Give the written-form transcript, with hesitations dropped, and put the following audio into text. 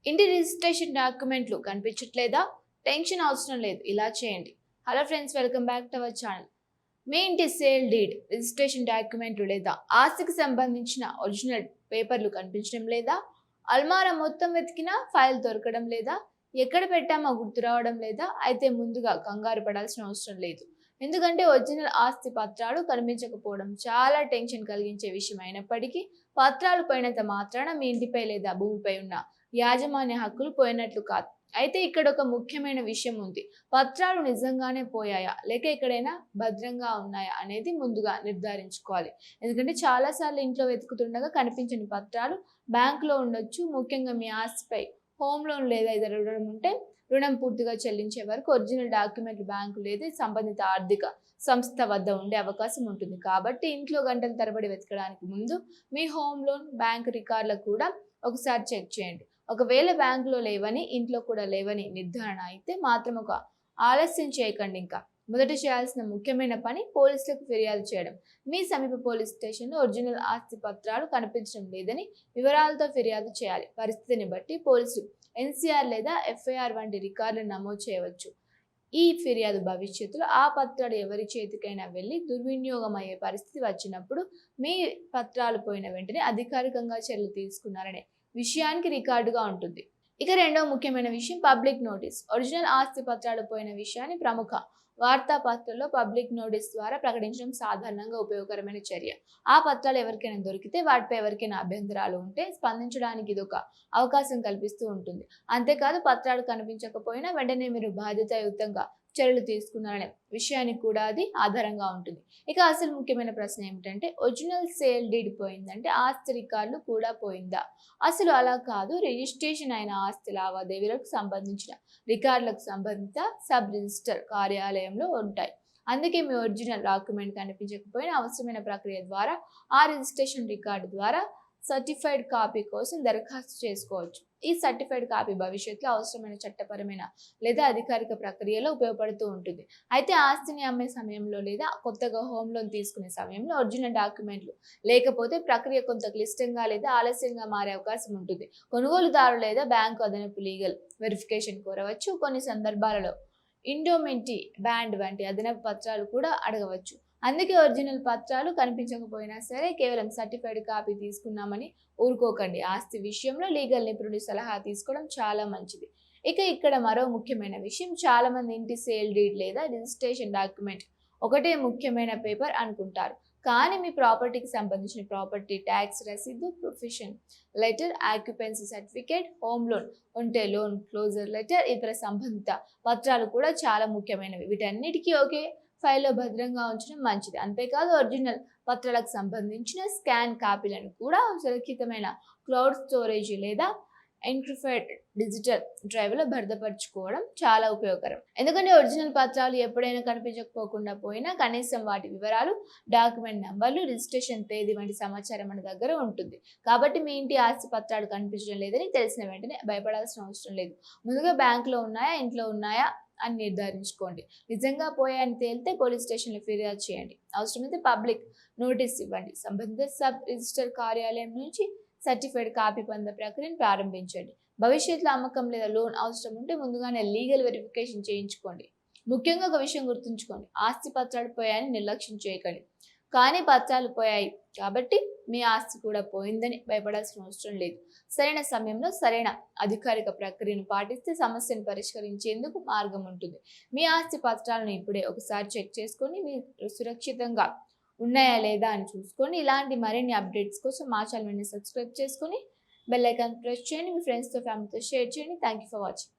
ఇంటి రిజిస్ట్రేషన్ డాక్యుమెంట్లు కనిపించట్లేదా? టెన్షన్ అవసరం లేదు, ఇలా చేయండి. Hello friends, welcome back to our channel. మీ ఇంటి సేల్ డీడ్, రిజిస్ట్రేషన్ డాక్యుమెంట్లు లేదా ఆస్తికి సంబంధించిన ఒరిజినల్ పేపర్లు కనిపించడం లేదా? అల్మారా మొత్తం వెతికినా ఫైల్ దొరకడం లేదా? ఎక్కడ పెట్టామో గుర్తు రావడం లేదా? అయితే ముందుగా కంగారు పడాల్సిన అవసరం లేదు. ఎందుకంటే ఒరిజినల్ ఆస్తి పత్రాలు కనిపించకపోవడం చాలా టెన్షన్ కలిగించే విషయం అయినప్పటికీ, పత్రాలు పోయినంత మాత్రాన మీ ఇంటిపై లేదా భూమిపై ఉన్న యాజమాన్య హక్కులు పోయినట్లు కాదు. అయితే ఇక్కడ ఒక ముఖ్యమైన విషయం ఉంది. పత్రాలు నిజంగానే పోయాయా లేక ఎక్కడైనా భద్రంగా ఉన్నాయా అనేది ముందుగా నిర్ధారించుకోవాలి. ఎందుకంటే చాలాసార్లు ఇంట్లో వెతుకుతుండగా కనిపించని పత్రాలు బ్యాంకులో ఉండొచ్చు. ముఖ్యంగా మీ ఆస్తిపై హోమ్ లోన్ లేదా ఇతర రుణం ఉంటే రుణం పూర్తిగా చెల్లించే వరకు ఒరిజినల్ డాక్యుమెంట్ బ్యాంకు లేదా సంబంధిత ఆర్థిక సంస్థ వద్ద ఉండే అవకాశం ఉంటుంది. కాబట్టి ఇంట్లో గంటల తరబడి వెతకడానికి ముందు మీ హోమ్ లోన్ బ్యాంక్ రికార్డులకు కూడా ఒకసారి చెక్ చేయండి. ఒకవేళ బ్యాంకులో లేవని, ఇంట్లో కూడా లేవని నిర్ధారణ అయితే మాత్రం ఒక ఆలస్యం చేయకండి. ఇంకా మొదట చేయాల్సిన ముఖ్యమైన పని పోలీసులకు ఫిర్యాదు చేయడం. మీ సమీప పోలీస్ స్టేషన్లో ఒరిజినల్ ఆస్తి పత్రాలు కనిపించడం లేదని వివరాలతో ఫిర్యాదు చేయాలి. పరిస్థితిని బట్టి పోలీసులు ఎన్సీఆర్ లేదా ఎఫ్ఐఆర్ వంటి రికార్డులను నమోదు చేయవచ్చు. ఈ ఫిర్యాదు భవిష్యత్తులో ఆ పత్రాలు ఎవరి చేతికైనా వెళ్ళి దుర్వినియోగం అయ్యే పరిస్థితి వచ్చినప్పుడు మీ పత్రాలు పోయిన వెంటనే అధికారికంగా చర్యలు తీసుకున్నారనే విషయానికి రికార్డుగా ఉంటుంది. ఇక రెండవ ముఖ్యమైన విషయం పబ్లిక్ నోటీస్. ఒరిజినల్ ఆస్తి పత్రాలు పోయిన విషయాన్ని ప్రముఖ వార్తాపత్రాల్లో పబ్లిక్ నోటీస్ ద్వారా ప్రకటించడం సాధారణంగా ఉపయోగకరమైన చర్య. ఆ పత్రాలు ఎవరికైనా దొరికితే వాటిపై ఎవరికైనా అభ్యంతరాలు ఉంటే స్పందించడానికి ఇదొక అవకాశం కల్పిస్తూ ఉంటుంది. అంతేకాదు, పత్రాలు కనిపించకపోయినా వెంటనే మీరు బాధ్యతాయుతంగా చర్యలు తీసుకున్నారనే విషయానికి కూడా అది ఆధారంగా ఉంటుంది. ఇక అసలు ముఖ్యమైన ప్రశ్న ఏమిటంటే, ఒరిజినల్ సేల్ డీడ్ పోయిందంటే ఆస్తి రికార్డులు కూడా పోయిందా? అసలు అలా కాదు. రిజిస్ట్రేషన్ అయిన ఆస్తి లావాదేవీలకు సంబంధించిన రికార్డులకు సంబంధిత సబ్ రిజిస్టర్ కార్యాలయంలో ఉంటాయి. అందుకే మీ ఒరిజినల్ డాక్యుమెంట్ కనిపించకపోయినా అవసరమైన ప్రక్రియ ద్వారా ఆ రిజిస్ట్రేషన్ రికార్డు ద్వారా సర్టిఫైడ్ కాపీ కోసం దరఖాస్తు చేసుకోవచ్చు. ఈ సర్టిఫైడ్ కాపీ భవిష్యత్తులో అవసరమైన చట్టపరమైన లేదా అధికారిక ప్రక్రియలో ఉపయోగపడుతూ ఉంటుంది. అయితే ఆస్తిని అమ్మే సమయంలో లేదా కొత్తగా హోమ్ లోన్ తీసుకునే సమయంలో ఒరిజినల్ డాక్యుమెంట్లు లేకపోతే ప్రక్రియ కొంత క్లిష్టంగా లేదా ఆలస్యంగా మారే అవకాశం ఉంటుంది. కొనుగోలుదారు లేదా బ్యాంకు అదనపు లీగల్ వెరిఫికేషన్ కోరవచ్చు. కొన్ని సందర్భాలలో ఇండోమెంటీ బ్యాండ్ వంటి అదనపు పత్రాలు కూడా అడగవచ్చు. అందుకే ఒరిజినల్ పత్రాలు కనిపించకపోయినా సరే కేవలం సర్టిఫైడ్ కాపీ తీసుకున్నామని ఊరుకోకండి. ఆస్తి విషయంలో లీగల్ నిపుణుడి సలహా తీసుకోవడం చాలా మంచిది. ఇక ఇక్కడ మరో ముఖ్యమైన విషయం, చాలా మంది ఇంటి సేల్ డీడ్ లేదా రిజిస్ట్రేషన్ డాక్యుమెంట్ ఒకటే ముఖ్యమైన పేపర్ అనుకుంటారు. కానీ మీ ప్రాపర్టీకి సంబంధించిన ప్రాపర్టీ ట్యాక్స్ రసీదు, profession letter, occupancy certificate, home loan ఉంటే లోన్ క్లోజర్ లెటర్, ఇతర సంబంధిత పత్రాలు కూడా చాలా ముఖ్యమైనవి. వీటన్నిటికీ ఒకే ఫైల్లో భద్రంగా ఉంచడం మంచిది. అంతేకాదు, ఒరిజినల్ పత్రాలకు సంబంధించిన స్కాన్ కాపీలను కూడా సురక్షితమైన క్లౌడ్ స్టోరేజ్ లేదా ఎన్క్రిప్టెడ్ డిజిటల్ డ్రైవ్లో భద్రపరచుకోవడం చాలా ఉపయోగకరం. ఎందుకంటే ఒరిజినల్ పత్రాలు ఎప్పుడైనా కనిపించకపోకుండా పోయినా కనీసం వాటి వివరాలు, డాక్యుమెంట్ నంబర్లు, రిజిస్ట్రేషన్ తేదీ వంటి సమాచారం మన దగ్గర ఉంటుంది. కాబట్టి మీ ఇంటి ఆస్తి పత్రాలు కనిపించడం లేదని తెలిసిన వెంటనే భయపడాల్సిన అవసరం లేదు. ముందుగా బ్యాంకులో ఉన్నాయా, ఇంట్లో ఉన్నాయా అని నిర్ధారించుకోండి. నిజంగా పోయాయని తేలితే పోలీస్ స్టేషన్లో ఫిర్యాదు చేయండి. అవసరమైతే పబ్లిక్ నోటీస్ ఇవ్వండి. సంబంధిత సబ్ రిజిస్టర్ కార్యాలయం నుంచి సర్టిఫైడ్ కాపీ పొందే ప్రక్రియను ప్రారంభించండి. భవిష్యత్తులో అమ్మకం లేదా లోన్ అవసరం ఉంటే ముందుగానే లీగల్ వెరిఫికేషన్ చేయించుకోండి. ముఖ్యంగా ఒక విషయం గుర్తుంచుకోండి, ఆస్తి పత్రాలు పోయాయని నిర్లక్ష్యం చేయకండి. కానీ పత్రాలు పోయాయి కాబట్టి మీ ఆస్తి కూడా పోయిందని భయపడాల్సిన అవసరం లేదు. సరైన సమయంలో సరైన అధికారిక ప్రక్రియను పాటిస్తే సమస్యను పరిష్కరించేందుకు మార్గం ఉంటుంది. మీ ఆస్తి పత్రాలను ఇప్పుడే ఒకసారి చెక్ చేసుకొని మీరు సురక్షితంగా ఉన్నాయా లేదా అని చూసుకొని, ఇలాంటి మరిన్ని అప్డేట్స్ కోసం మా ఛానల్ని సబ్స్క్రైబ్ చేసుకొని బెల్ ఐకాన్ ప్రెస్ చేయండి. మీ ఫ్రెండ్స్తో, ఫ్యామిలీతో షేర్ చేయండి. Thank you for watching.